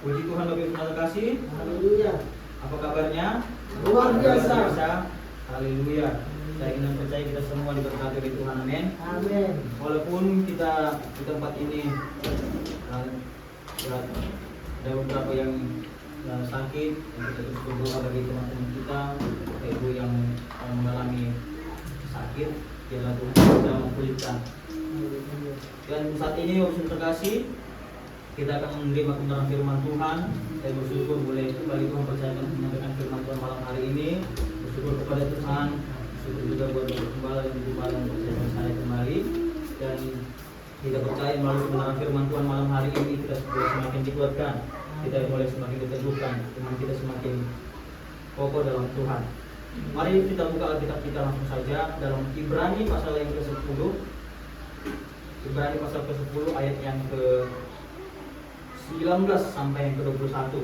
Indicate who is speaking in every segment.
Speaker 1: Puji Tuhan Bapak Ibu yang terkasih.
Speaker 2: Haleluya.
Speaker 1: Apa kabarnya?
Speaker 2: Luar biasa.
Speaker 1: Haleluya. Saya ingin percaya kita semua diberkati oleh Tuhan. Amin.
Speaker 2: Amin.
Speaker 1: Walaupun kita di tempat ini ada beberapa yang sakit, kita terus berdoa bagi teman-teman kita, Bapak Ibu yang mengalami sakit, biarlah Tuhan bisa memulihkan. Dan saat ini Bapak Ibu terkasih, kita akan menerima kebenaran firman Tuhan. Saya bersyukur boleh kembali Tuhan percayakan menyampaikan firman Tuhan malam hari ini. Bersyukur kepada Tuhan, bersyukur juga buat Bapak Gembala dan Ibu Gembala yang mempercayakan saya kembali. Dan kita percaya melalui kebenaran firman Tuhan malam hari ini kita boleh semakin dikuatkan, kita boleh semakin diteguhkan, iman kita semakin kokoh dalam Tuhan. Mari kita buka Alkitab kita langsung saja dalam Ibrani pasal yang ke-10. Ibrani pasal ke-10 ayat yang ke-19 sampai yang ke-21.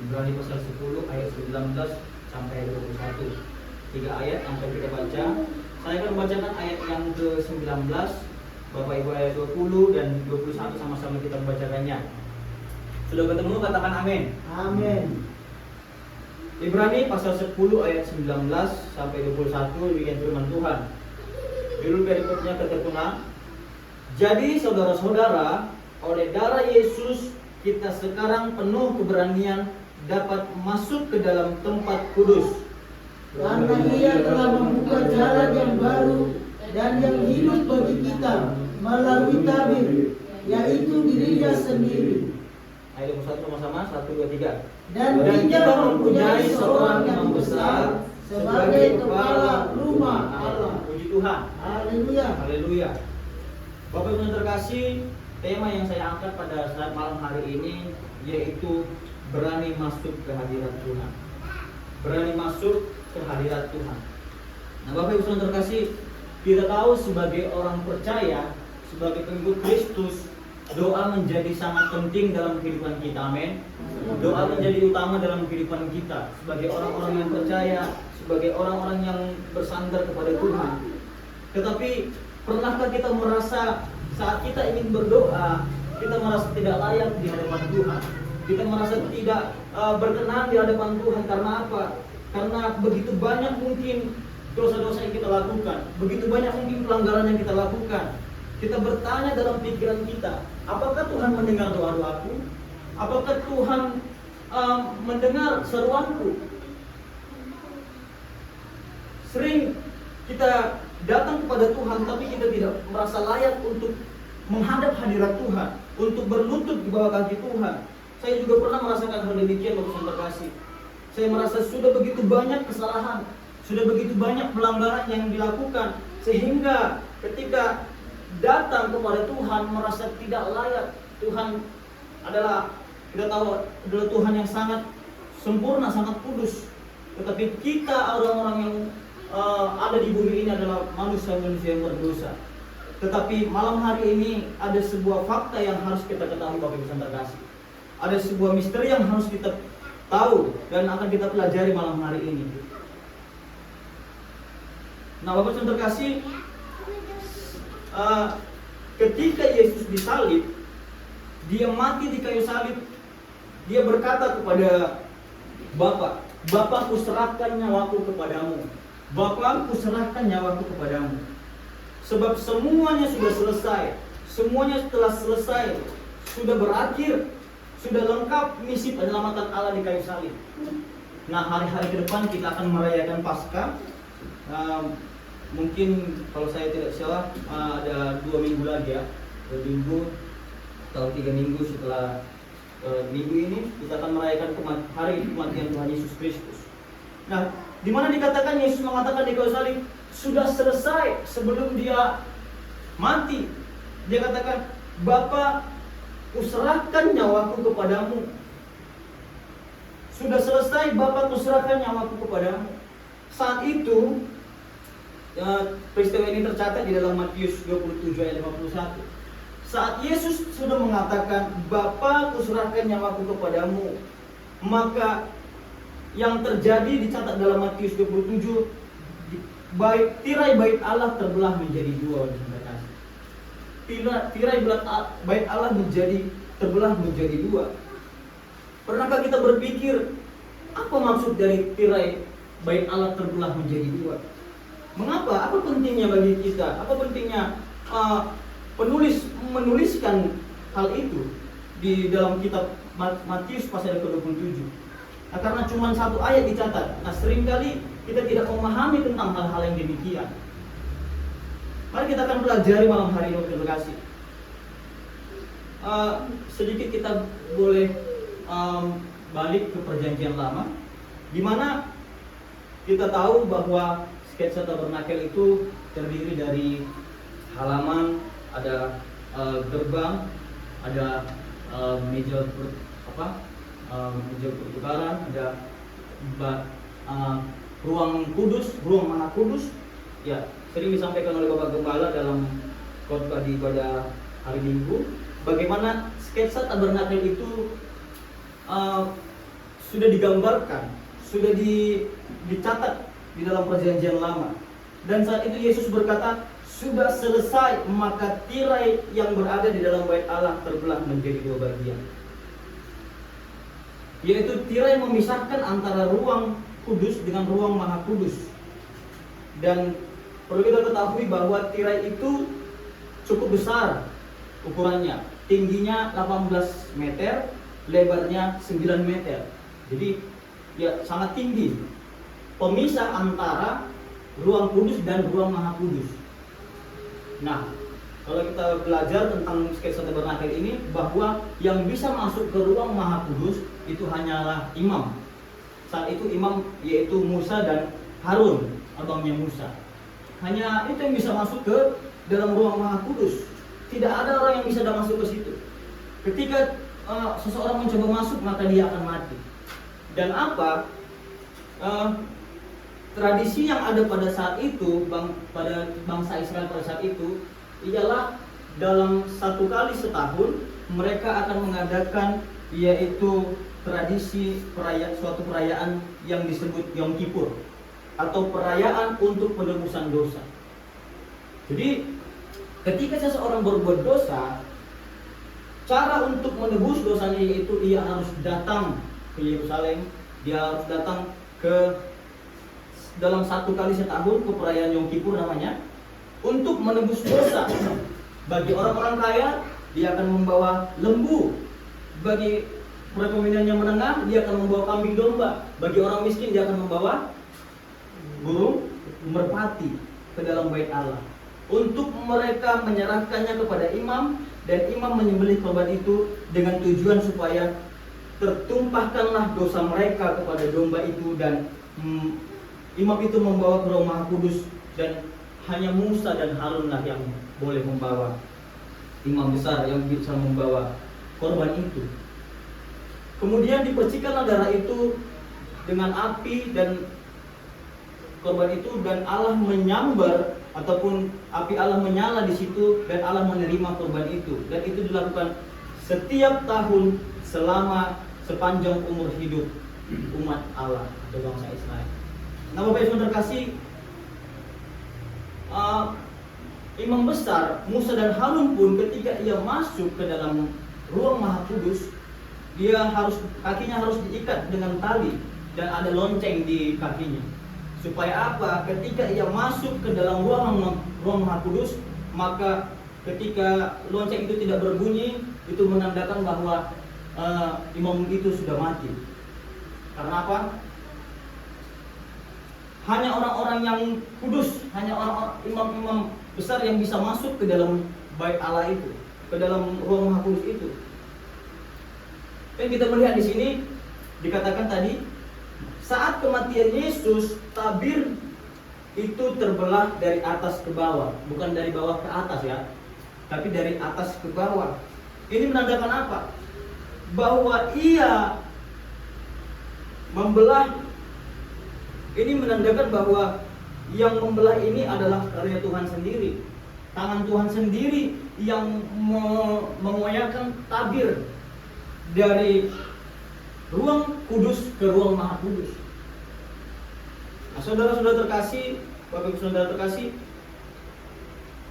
Speaker 1: Ibrani pasal 10 ayat 19 sampai 21. 3 ayat yang akan kita baca. Saya akan membacakan ayat yang ke-19, Bapak Ibu ayat 20 dan 21 sama-sama kita membacakannya. Sudah ketemu, katakan amin.
Speaker 2: Amin.
Speaker 1: Ibrani pasal 10 ayat 19 sampai 21 demikian firman Tuhan. Judul berikutnya ketekuna. Jadi saudara-saudara, oleh darah Yesus kita sekarang penuh keberanian dapat masuk ke dalam tempat kudus.
Speaker 2: Karena Ia telah membuka jalan yang baru dan yang hidup bagi kita melalui tabir, yaitu dirinya sendiri.
Speaker 1: Ayat 21 sama-sama, 1, 2, 3.
Speaker 2: Dan kita mempunyai seorang imam besar sebagai kepala rumah Allah.
Speaker 1: Puji Tuhan.
Speaker 2: Haleluya.
Speaker 1: Haleluya. Bapak Ibu yang terkasih, tema yang saya angkat pada saat malam hari ini yaitu berani masuk ke hadirat Tuhan. Berani masuk ke hadirat Tuhan. Nah, Bapak Ibu yang terkasih, kita tahu sebagai orang percaya, sebagai pengikut Kristus, doa menjadi sangat penting dalam kehidupan kita. Amin. Doa menjadi utama dalam kehidupan kita sebagai orang-orang yang percaya, sebagai orang-orang yang bersandar kepada Tuhan. Tetapi pernahkah kita merasa saat kita ingin berdoa, kita merasa tidak layak di hadapan Tuhan? Kita merasa tidak berkenan di hadapan Tuhan. Karena apa? Karena begitu banyak mungkin dosa-dosa yang kita lakukan, begitu banyak mungkin pelanggaran yang kita lakukan. Kita bertanya dalam pikiran kita, apakah Tuhan mendengar doa-doaku? Apakah Tuhan mendengar seruanku? Sering kita datang kepada Tuhan, tapi kita tidak merasa layak untuk menghadap hadirat Tuhan, untuk berlutut di bawah kaki Tuhan. Saya juga pernah merasakan hal demikian, Bapak yang terkasih. Saya merasa sudah begitu banyak kesalahan, sudah begitu banyak pelanggaran yang dilakukan, sehingga ketika datang kepada Tuhan merasa tidak layak. Tuhan adalah, kita tahu, adalah Tuhan yang sangat sempurna, sangat kudus. Tetapi kita orang-orang yang ada di bumi ini adalah manusia-manusia yang berdosa. Tetapi malam hari ini ada sebuah fakta yang harus kita ketahui, Bapak Ibu yang terkasih. Ada sebuah misteri yang harus kita tahu dan akan kita pelajari malam hari ini. Nah, Bapak Ibu yang terkasih, ketika Yesus disalib, dia mati di kayu salib, dia berkata kepada Bapa, Bapa, kuserahkan nyawaku kepadamu. Bapa, kuserahkan nyawaku kepadamu. Sebab semuanya sudah selesai. Semuanya telah selesai. Sudah berakhir. Sudah lengkap misi penyelamatan Allah di kayu salib. Nah, hari-hari ke depan kita akan merayakan Paskah. Mungkin kalau saya tidak salah ada 2 minggu lagi ya, 2 minggu atau 3 minggu setelah minggu ini kita akan merayakan hari kematian Tuhan Yesus Kristus. Nah, di mana dikatakan Yesus mengatakan di kayu salib sudah selesai sebelum dia mati. Dia katakan, Bapa, kuserahkan nyawaku kepadamu. Sudah selesai, Bapa, kuserahkan nyawaku kepadamu. Saat itu peristiwa ini tercatat di dalam Matius 27 ayat 51. Saat Yesus sudah mengatakan, Bapa, kuserahkan nyawaku kepadamu, maka yang terjadi dicatat dalam Matius 27, tirai bait Allah terbelah menjadi 2. Tirai bait Allah terbelah menjadi 2. Pernahkah kita berpikir apa maksud dari tirai bait Allah terbelah menjadi dua? Mengapa? Apa pentingnya bagi kita? Apa pentingnya penulis menuliskan hal itu di dalam kitab Matius pasal ke-27? Nah, karena cuma satu ayat dicatat. Nah, seringkali kita tidak memahami tentang hal-hal yang demikian. Mari kita akan pelajari malam hari ini, terima kasih. Sedikit kita boleh balik ke perjanjian lama, di mana kita tahu bahwa sketsa tabernakel itu terdiri dari halaman, ada gerbang, ada meja pertukaran, ada ruang kudus, ruang maha kudus. Ya, sering disampaikan oleh Bapak Gembala dalam khotbah pada hari Minggu, bagaimana sketsa tabernakel itu sudah digambarkan, sudah dicatat di dalam perjanjian lama. Dan saat itu Yesus berkata, sudah selesai, maka tirai yang berada di dalam bait Allah terbelah menjadi dua bagian, yaitu tirai memisahkan antara ruang kudus dengan ruang maha kudus. Dan perlu kita ketahui bahwa tirai itu cukup besar ukurannya, tingginya 18 meter, lebarnya 9 meter. Jadi ya sangat tinggi, pemisah antara ruang kudus dan ruang maha kudus. Nah, kalau kita belajar tentang sketsa tabernakel ini, bahwa yang bisa masuk ke ruang maha kudus itu hanyalah imam. Saat itu imam yaitu Musa dan Harun, abangnya Musa. Hanya itu yang bisa masuk ke dalam ruang maha kudus. Tidak ada orang yang bisa masuk ke situ. Ketika seseorang mencoba masuk, maka dia akan mati. Dan apa tradisi yang ada pada saat itu, pada bangsa Israel pada saat itu, ialah dalam satu kali setahun mereka akan mengadakan yaitu tradisi suatu perayaan yang disebut Yom Kippur, atau perayaan untuk penebusan dosa. Jadi ketika seseorang berbuat dosa, cara untuk menebus dosanya itu ia harus datang ke Yerusalem, dia harus datang ke dalam satu kali setahun ke perayaan Yom Kippur namanya, untuk menebus dosa. Bagi orang-orang kaya, dia akan membawa lembu. Bagi perekonomiannya menengah, dia akan membawa kambing domba. Bagi orang miskin, dia akan membawa burung merpati ke dalam bait Allah, untuk mereka menyerahkannya kepada imam, dan imam menyembelih korban itu dengan tujuan supaya tertumpahkanlah dosa mereka kepada domba itu. Dan imam itu membawa ke ruang maha kudus, dan hanya Musa dan Harun lah yang boleh membawa, imam besar yang bisa membawa korban itu. Kemudian dipercikanlah darah itu dengan api, dan korban itu, dan Allah menyambar, ataupun api Allah menyala di situ, dan Allah menerima korban itu. Dan itu dilakukan setiap tahun selama sepanjang umur hidup umat Allah atau bangsa Israel. Nah, Bapak Ibu terkasih, imam besar Musa dan Harun pun ketika ia masuk ke dalam ruang maha kudus, kakinya harus diikat dengan tali, dan ada lonceng di kakinya. Supaya apa? Ketika ia masuk ke dalam ruang maha kudus, maka ketika lonceng itu tidak berbunyi, itu menandakan bahwa imam itu sudah mati. Karena apa? Hanya orang-orang yang kudus, hanya orang-orang imam-imam besar yang bisa masuk ke dalam bait Allah itu, ke dalam ruang maha kudus itu. Dan kita melihat di sini dikatakan tadi, saat kematian Yesus, tabir itu terbelah dari atas ke bawah, bukan dari bawah ke atas ya, tapi dari atas ke bawah. Ini menandakan apa? Bahwa ia membelah. Ini menandakan bahwa yang membelah ini adalah karya Tuhan sendiri. Tangan Tuhan sendiri yang mengoyakkan tabir dari ruang kudus ke ruang maha kudus. Nah, saudara-saudara terkasih, Bapak Ibu saudara terkasih,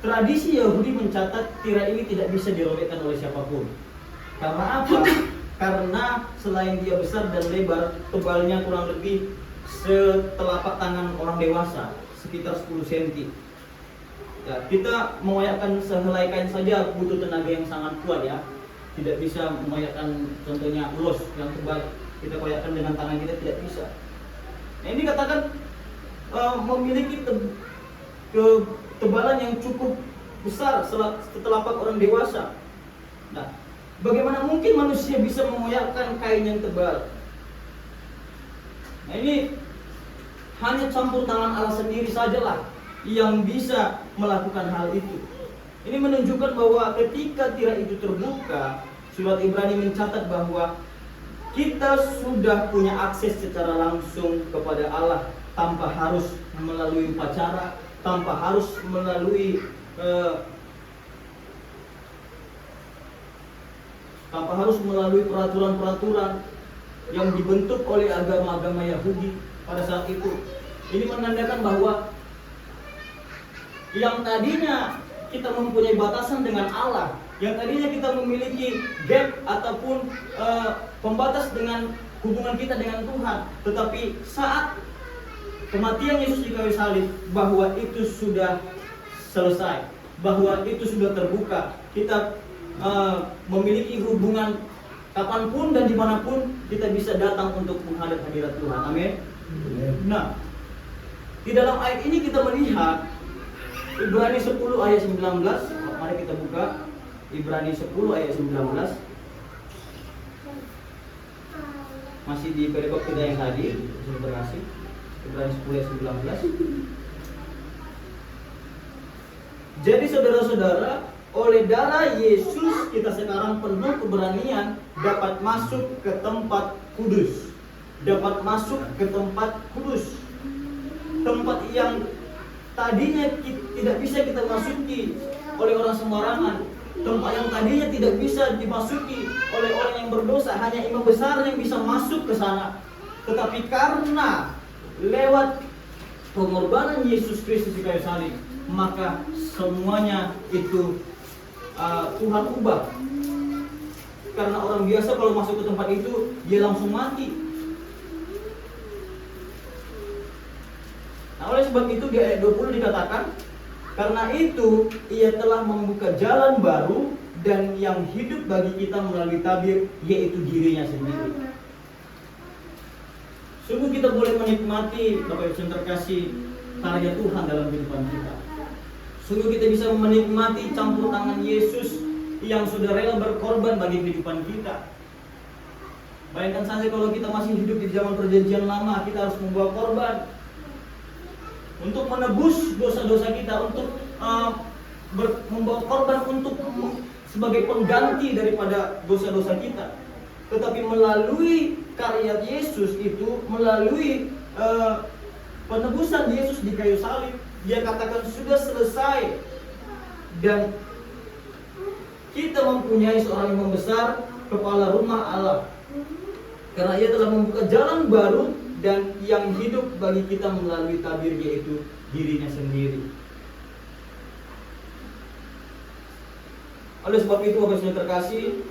Speaker 1: tradisi Yahudi mencatat tirai ini tidak bisa dirobekkan oleh siapapun. Karena apa? karena selain dia besar dan lebar, tebalnya kurang lebih setelapak tangan orang dewasa, sekitar 10 cm. Ya, kita mengoyakkan sehelai kain saja butuh tenaga yang sangat kuat ya. Tidak bisa mengoyakkan contohnya ulos yang tebal, kita koyakkan dengan tangan kita tidak bisa. Nah, ini katakan memiliki ketebalan yang cukup besar setelapak orang dewasa. Nah, bagaimana mungkin manusia bisa mengoyakkan kain yang tebal? Nah, ini hanya campur tangan Allah sendiri sajalah yang bisa melakukan hal itu. Ini menunjukkan bahwa ketika tirai itu terbuka, surat Ibrani mencatat bahwa kita sudah punya akses secara langsung kepada Allah tanpa harus melalui upacara, tanpa harus melalui peraturan-peraturan yang dibentuk oleh agama-agama Yahudi pada saat itu. Ini menandakan bahwa yang tadinya kita mempunyai batasan dengan Allah, yang tadinya kita memiliki gap ataupun pembatas dengan hubungan kita dengan Tuhan, tetapi saat kematian Yesus di kayu salib, bahwa itu sudah selesai, bahwa itu sudah terbuka. Kita memiliki hubungan kapanpun dan dimanapun kita bisa datang untuk menghadap hadirat Tuhan. Amin. Nah, di dalam ayat ini kita melihat Ibrani 10 ayat 19. Mari kita buka Ibrani 10 ayat 19. Masih di perikop kita yang tadi, terima kasih. Ibrani 10 ayat 19. Jadi saudara-saudara, oleh darah Yesus kita sekarang penuh keberanian dapat masuk ke tempat kudus. Dapat masuk ke tempat kudus. Tempat yang tadinya tidak bisa kita masuki oleh orang sembarangan. Tempat yang tadinya tidak bisa dimasuki oleh orang yang berdosa, hanya imam besar yang bisa masuk ke sana. Tetapi karena lewat pengorbanan Yesus Kristus di kayu salib, maka semuanya itu Tuhan ubah. Karena orang biasa kalau masuk ke tempat itu dia langsung mati. Nah, oleh sebab itu di ayat 20 dikatakan, karena itu ia telah membuka jalan baru dan yang hidup bagi kita melalui tabir, yaitu dirinya sendiri. Sungguh kita boleh menikmati Bapak Ibu yang terkasih karya Tuhan dalam kehidupan kita. Sungguh kita bisa menikmati campur tangan Yesus yang sudah rela berkorban bagi kehidupan kita. Bayangkan saja kalau kita masih hidup di zaman perjanjian lama, kita harus membawa korban untuk menebus dosa-dosa kita, untuk membawa korban untuk sebagai pengganti daripada dosa-dosa kita. Tetapi melalui karya Yesus itu, melalui penebusan Yesus di kayu salib, dia katakan sudah selesai. Dan kita mempunyai seorang imam besar, kepala rumah Allah, karena ia telah membuka jalan baru dan yang hidup bagi kita melalui tabir, yaitu dirinya sendiri. Oleh sebab itu Bapak Ibu terkasih,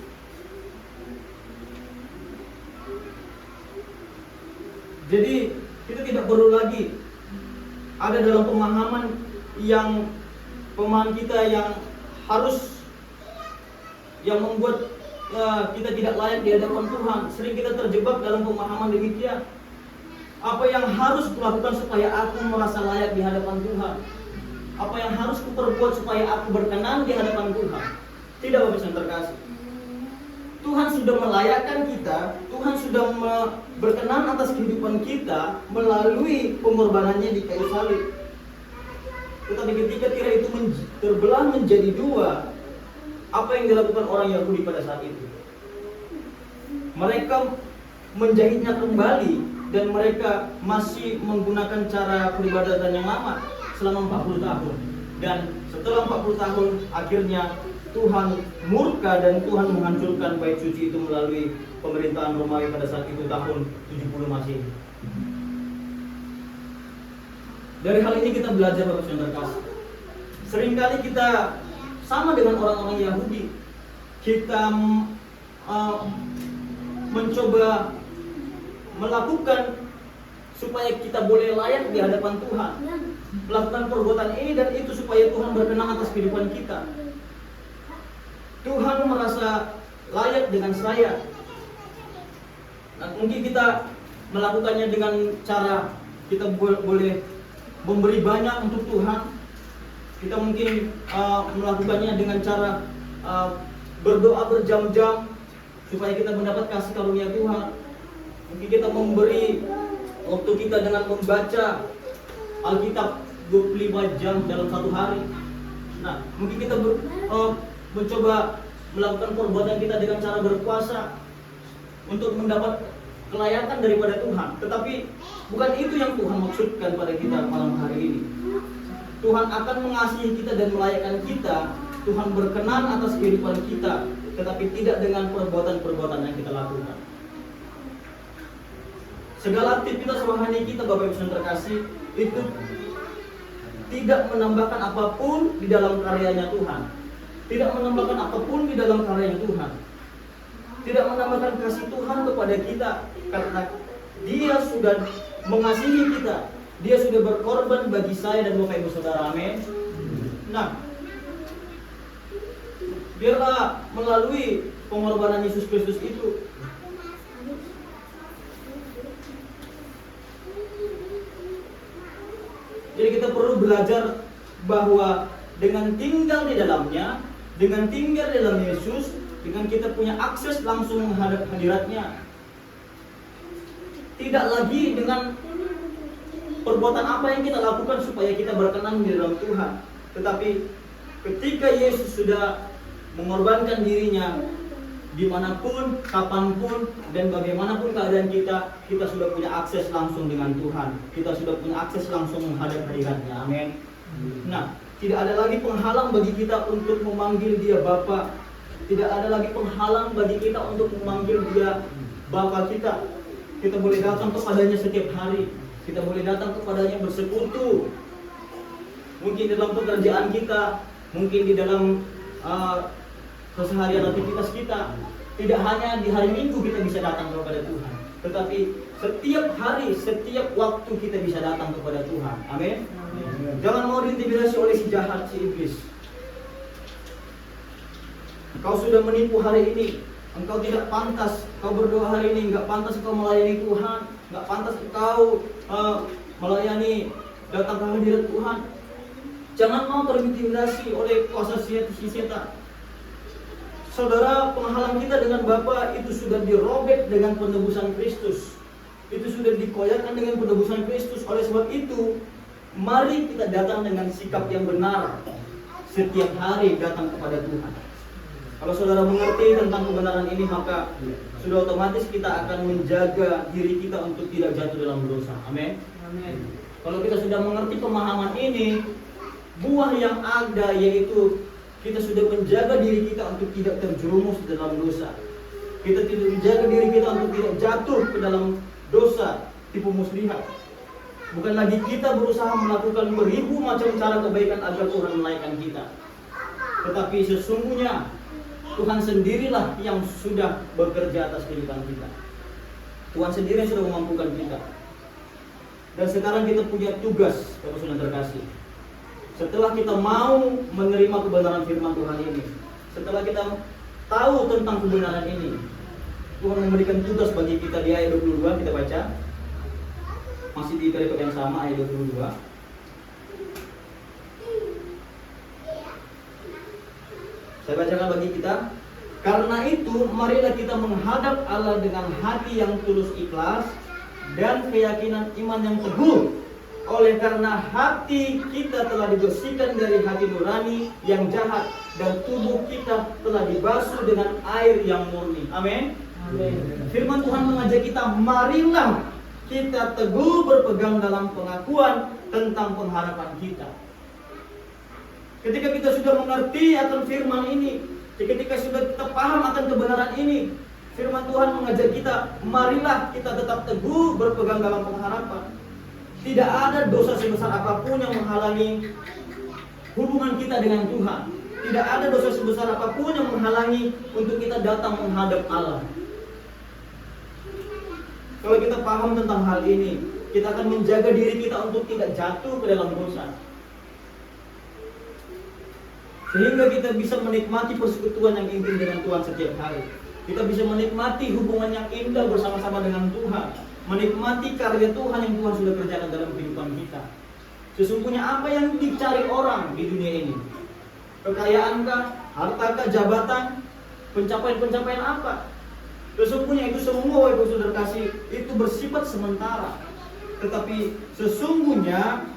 Speaker 1: jadi kita tidak perlu lagi ada dalam pemahaman kita yang membuat kita tidak layak di hadapan Tuhan. Sering kita terjebak dalam pemahaman demikian. Apa yang harus kulakukan supaya aku merasa layak di hadapan Tuhan? Apa yang harus kuperbuat supaya aku berkenan di hadapan Tuhan? Tidak, Bapak yang terkasih. Tuhan sudah melayakkan kita, Tuhan sudah berkenan atas kehidupan kita melalui pengorbanannya di kayu salib. Tetapi ketika tirai itu terbelah menjadi dua, apa yang dilakukan orang Yahudi pada saat itu? Mereka menjahitnya kembali dan mereka masih menggunakan cara peribadatan yang lama selama 40 tahun. Dan setelah 40 tahun akhirnya Tuhan murka dan Tuhan menghancurkan bait suci itu melalui pemerintahan Romawi pada saat itu tahun 70 Masehi. Dari hal ini kita belajar Bapak yang terkasih. Seringkali kita sama dengan orang-orang Yahudi. Kita mencoba melakukan supaya kita boleh layak di hadapan Tuhan, melakukan perbuatan ini dan itu supaya Tuhan berkenan atas kehidupan kita. Tuhan merasa layak dengan saya. Nah, mungkin kita melakukannya dengan cara kita boleh memberi banyak untuk Tuhan. Kita mungkin melakukannya dengan cara berdoa berjam-jam supaya kita mendapat kasih karunia Tuhan. Mungkin kita memberi waktu kita dengan membaca Alkitab 25 jam dalam satu hari. Nah, mungkin kita mencoba melakukan perbuatan kita dengan cara berpuasa untuk mendapat kelayakan daripada Tuhan. Tetapi bukan itu yang Tuhan maksudkan pada kita malam hari ini. Tuhan akan mengasihi kita dan melayakkan kita. Tuhan berkenan atas kehidupan kita, tetapi tidak dengan perbuatan-perbuatan yang kita lakukan. Segala aktivitas rohani kita, Bapak Ibu Saudara terkasih, itu tidak menambahkan apapun di dalam karyanya Tuhan. Tidak menambahkan apapun di dalam karyanya Tuhan. Tidak menambahkan kasih Tuhan kepada kita, karena Dia sudah mengasihi kita. Dia sudah berkorban bagi saya dan Bapak Ibu Saudara. Amin. Nah, biarlah melalui pengorbanan Yesus Kristus itu jadi kita perlu belajar bahwa dengan tinggal di dalamnya, dengan tinggal di dalam Yesus, dengan kita punya akses langsung menghadap hadiratnya, tidak lagi dengan perbuatan apa yang kita lakukan supaya kita berkenan di dalam Tuhan. Tetapi ketika Yesus sudah mengorbankan dirinya, dimanapun, kapanpun, dan bagaimanapun keadaan kita, kita sudah punya akses langsung dengan Tuhan. Kita sudah punya akses langsung menghadap hadiratnya. Amin. Nah, tidak ada lagi penghalang bagi kita untuk memanggil Dia Bapa. Tidak ada lagi penghalang bagi kita untuk memanggil Dia Bapa kita. Kita boleh datang kepadanya setiap hari. Kita boleh datang kepadanya bersekutu. Mungkin di dalam pekerjaan kita, mungkin di dalam keseharian aktivitas kita. Tidak hanya di hari Minggu kita bisa datang kepada Tuhan, tetapi setiap hari, setiap waktu kita bisa datang kepada Tuhan. Amin. Jangan mau diintimidasi oleh si jahat, si iblis. Kau sudah menipu hari ini, engkau tidak pantas. Kau berdoa hari ini, enggak pantas engkau melayani Tuhan, enggak pantas engkau melayani datang ke hadirat Tuhan. Jangan mau terintimidasi oleh kuasa si setan. Saudara, penghalang kita dengan Bapa itu sudah dirobek dengan penebusan Kristus. Itu sudah dikoyakkan dengan penebusan Kristus. Oleh sebab itu, mari kita datang dengan sikap yang benar. Setiap hari datang kepada Tuhan. Kalau saudara mengerti tentang kebenaran ini, maka sudah otomatis kita akan menjaga diri kita untuk tidak jatuh dalam dosa. Amin. Kalau kita sudah mengerti pemahaman ini, buah yang ada yaitu kita sudah menjaga diri kita untuk tidak terjerumus dalam dosa. Kita tidak menjaga diri kita untuk tidak jatuh ke dalam dosa tipu muslihat. Bukan lagi kita berusaha melakukan beribu macam cara kebaikan agar Tuhan menaikkan kita. Tetapi sesungguhnya Tuhan sendirilah yang sudah bekerja atas kehidupan kita. Tuhan sendiri yang sudah memampukan kita. Dan sekarang kita punya tugas, Bapak Saudara terkasih. Setelah kita mau menerima kebenaran firman Tuhan ini, setelah kita tahu tentang kebenaran ini, Tuhan memberikan tugas bagi kita di ayat 22, kita baca. Masih di perikop yang sama, ayat 22. Saya bacakan bagi kita. Karena itu, marilah kita menghadap Allah dengan hati yang tulus ikhlas dan keyakinan iman yang teguh. Oleh karena hati kita telah dibersihkan dari hati nurani yang jahat, dan tubuh kita telah dibasuh dengan air yang murni. Amin. Firman Tuhan mengajak kita, marilah kita teguh berpegang dalam pengakuan tentang pengharapan kita. Ketika kita sudah mengerti akan firman ini, ketika sudah kita paham akan kebenaran ini, firman Tuhan mengajak kita, marilah kita tetap teguh berpegang dalam pengharapan. Tidak ada dosa sebesar apapun yang menghalangi hubungan kita dengan Tuhan. Tidak ada dosa sebesar apapun yang menghalangi untuk kita datang menghadap Allah. Kalau kita paham tentang hal ini, kita akan menjaga diri kita untuk tidak jatuh ke dalam dosa. Sehingga kita bisa menikmati persekutuan yang intim dengan Tuhan setiap hari. Kita bisa menikmati hubungan yang indah bersama-sama dengan Tuhan. Menikmati karya Tuhan yang Tuhan sudah kerjakan dalam kehidupan kita. Sesungguhnya apa yang dicari orang di dunia ini? Kekayaankah? Hartakah? Jabatan? Pencapaian-pencapaian apa? Sesungguhnya itu semua, Ibu Saudara kasih, itu bersifat sementara. Tetapi sesungguhnya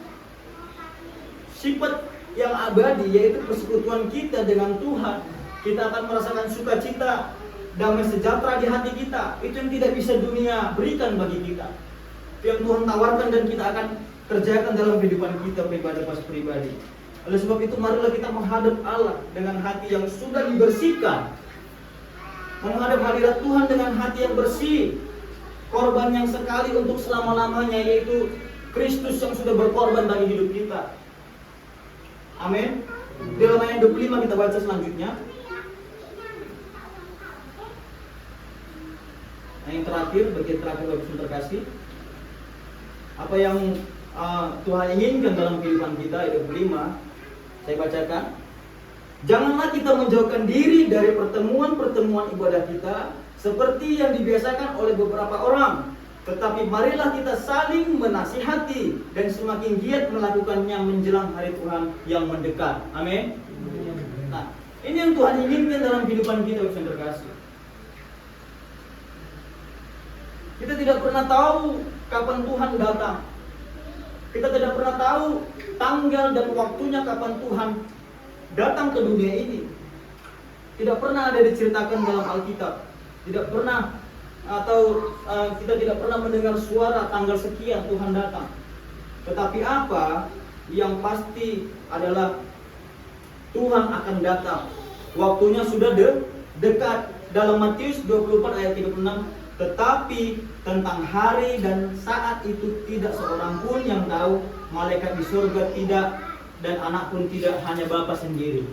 Speaker 1: sifat yang abadi, yaitu persekutuan kita dengan Tuhan. Kita akan merasakan sukacita, damai sejahtera di hati kita. Itu yang tidak bisa dunia berikan bagi kita. Yang Tuhan tawarkan dan kita akan kerjakan dalam kehidupan kita pribadi. Oleh sebab itu marilah kita menghadap Allah dengan hati yang sudah dibersihkan. Menghadap hadirat Tuhan dengan hati yang bersih. Korban yang sekali untuk selama-lamanya, yaitu Kristus yang sudah berkorban bagi hidup kita. Amin. Dalam ayat 25 kita baca selanjutnya. Nah, yang terakhir, bagian terakhir bagi terkasih. Apa yang Tuhan inginkan dalam kehidupan kita, ayat 25. Saya bacakan. Janganlah kita menjauhkan diri dari pertemuan-pertemuan ibadah kita seperti yang dibiasakan oleh beberapa orang, tetapi marilah kita saling menasihati dan semakin giat melakukannya menjelang hari Tuhan yang mendekat. Amin. Nah, ini yang Tuhan inginkan dalam kehidupan kita, yang terkasih. Kita tidak pernah tahu kapan Tuhan datang. Kita tidak pernah tahu tanggal dan waktunya kapan Tuhan datang ke dunia ini. Tidak pernah ada diceritakan dalam Alkitab. Tidak pernah, atau kita tidak pernah mendengar suara tanggal sekian Tuhan datang. Tetapi apa yang pasti adalah Tuhan akan datang. Waktunya sudah dekat. Dalam Matius 24 ayat 36, tetapi tentang hari dan saat itu tidak seorang pun yang tahu, malaikat di surga tidak, dan anak pun tidak, hanya Bapa sendiri.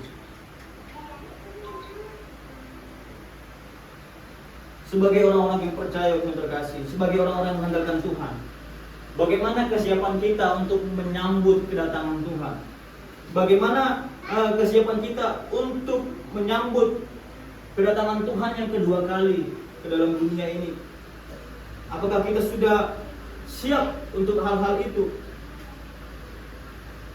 Speaker 1: Sebagai orang-orang yang percaya, yang terkasih, sebagai orang-orang yang mengandalkan Tuhan, bagaimana kesiapan kita untuk menyambut kedatangan Tuhan? Bagaimana kesiapan kita untuk menyambut kedatangan Tuhan yang kedua kali ke dalam dunia ini? Apakah kita sudah siap untuk hal-hal itu?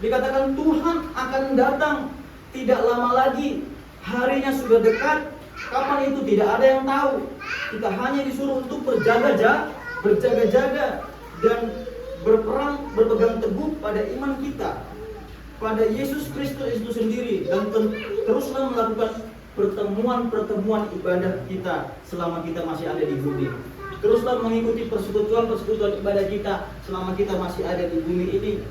Speaker 1: Dikatakan Tuhan akan datang tidak lama lagi, harinya sudah dekat. Kapan itu tidak ada yang tahu. Kita hanya disuruh untuk berjaga-jaga dan berperang, berpegang teguh pada iman kita, pada Yesus Kristus itu sendiri, dan teruslah melakukan pertemuan-pertemuan ibadah kita selama kita masih ada di bumi. Teruslah mengikuti persekutuan ibadah kita selama kita masih ada di bumi ini.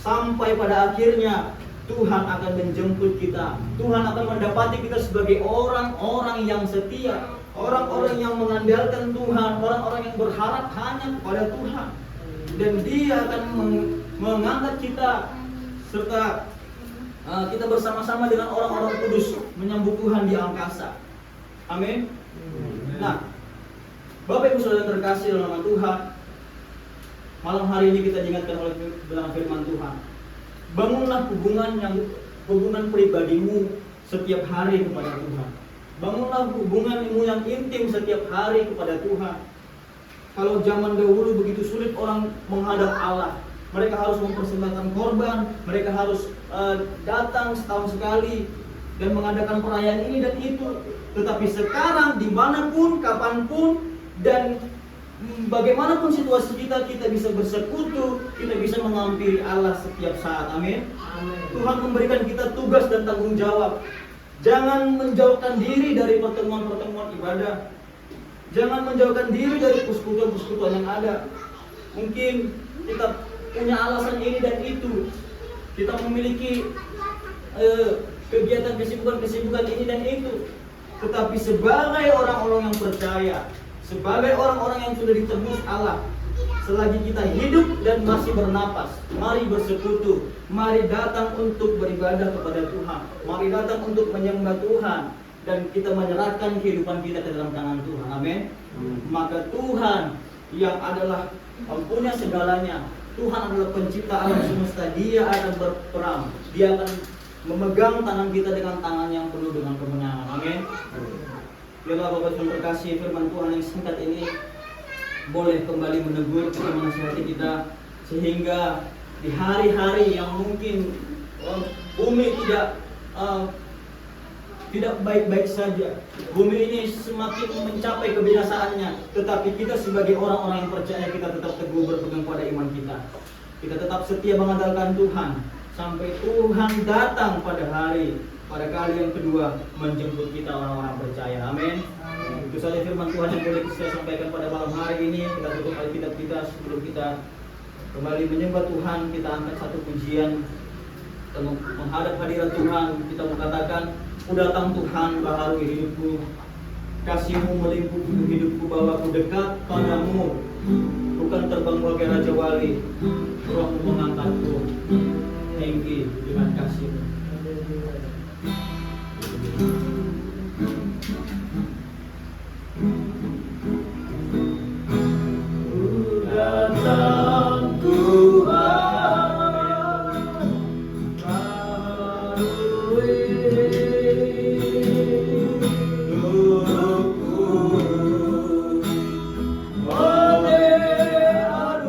Speaker 1: Sampai pada akhirnya Tuhan akan menjemput kita. Tuhan akan mendapati kita sebagai orang-orang yang setia, orang-orang yang mengandalkan Tuhan, orang-orang yang berharap hanya kepada Tuhan. Dan Dia akan mengangkat kita, serta kita bersama-sama dengan orang-orang kudus menyambut Tuhan di angkasa. Amin. Nah, Bapak Ibu Saudara terkasih dalam nama Tuhan, malam hari ini kita diingatkan oleh dalam firman Tuhan. Bangunlah hubungan pribadimu setiap hari kepada Tuhan. Bangunlah hubunganmu yang intim setiap hari kepada Tuhan. Kalau zaman dahulu begitu sulit orang menghadap Allah, mereka harus mempersembahkan korban, mereka harus datang setahun sekali dan mengadakan perayaan ini dan itu. Tetapi sekarang dimanapun, kapanpun, dan bagaimanapun situasi kita bisa bersekutu, kita bisa menghampiri Allah setiap saat. Amin. Tuhan memberikan kita tugas dan tanggung jawab. Jangan menjauhkan diri dari pertemuan-pertemuan ibadah. Jangan menjauhkan diri dari persekutuan-persekutuan yang ada. Mungkin kita punya alasan ini dan itu. Kita memiliki kegiatan kesibukan ini dan itu. Tetapi sebagai orang-orang yang percaya, sebagai orang-orang yang sudah ditebus Allah, selagi kita hidup dan masih bernapas, mari bersekutu, mari datang untuk beribadah kepada Tuhan, mari datang untuk menyembah Tuhan, dan kita menyerahkan kehidupan kita ke dalam tangan Tuhan. Amin. Maka Tuhan yang adalah punya segalanya. Tuhan adalah pencipta alam semesta. Dia akan berperang. Dia akan memegang tangan kita dengan tangan yang penuh dengan kemenangan. Amin. Biarlah Bapak yang terkasih, firman Tuhan yang singkat ini boleh kembali menegur kita, menasihati kita, sehingga di hari-hari yang mungkin bumi tidak baik-baik saja, bumi ini semakin mencapai kebinasaannya, tetapi kita sebagai orang-orang yang percaya, kita tetap teguh berpegang pada iman kita. Kita tetap setia mengandalkan Tuhan sampai Tuhan datang pada kali yang kedua menjemput kita orang-orang percaya. Amin. Itu saja firman Tuhan yang boleh saya sampaikan pada malam hari ini. Kita tutup Alkitab kita sebelum kita kembali menyembah Tuhan. Kita angkat satu pujian, kita menghadap hadirat Tuhan. Kita mengatakan, "Ku datang Tuhan, baharui hidupku, kasih-Mu meliputi hidupku, bahwa ku dekat padamu, bukan terbang bagai Raja Wali, Roh-Mu mengangkatku tinggi dengan kasih-Mu." Ku datang Tuhan, baharui